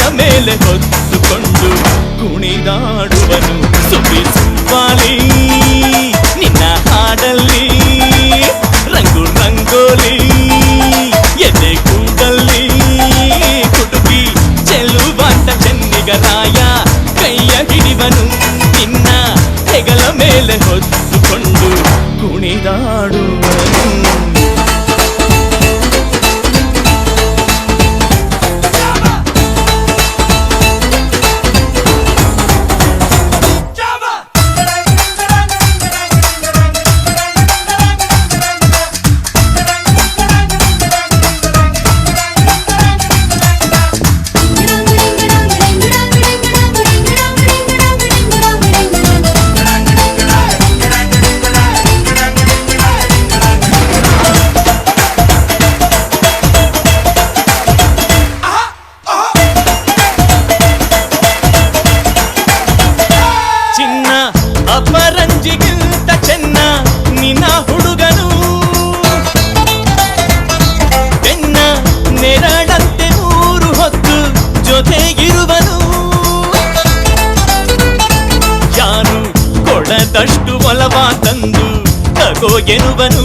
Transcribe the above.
ಹೆಗಲ ಮೇಲೆ ಹೊತ್ತುಕೊಂಡು ಕುಣಿದಾಡುವನು ಸುವ್ವಾಲಿ ನಿನ್ನ ಹಾಡಲ್ಲಿ ರಂಗು ರಂಗೋಲಿ ಎದೆ ಕೂಡಲ್ಲಿ ಕುಟುಕಿ ಚೆಲ್ಲುವಂತ ಚೆನ್ನಿಗರಾಯ ಕೈಯ ಹಿಡಿವನು ನಿನ್ನ ಹೆಗಲ ಮೇಲೆ ಹೊತ್ತುಕೊಂಡು ಕುಣಿದಾಡುವನು ಅಪರಂಜಿಗಿಂತ ಚೆನ್ನ ನಿನ್ನ ಹುಡುಗನು ಬೆನ್ನ ನೆರಳಂತೆ ಮೂರು ಹೊತ್ತು ಜೊತೆಗಿರುವನು ಯಾರು ಕೊಡದಷ್ಟು ಒಲವ ತಂದು ತಗೋ ಎನ್ನುವನು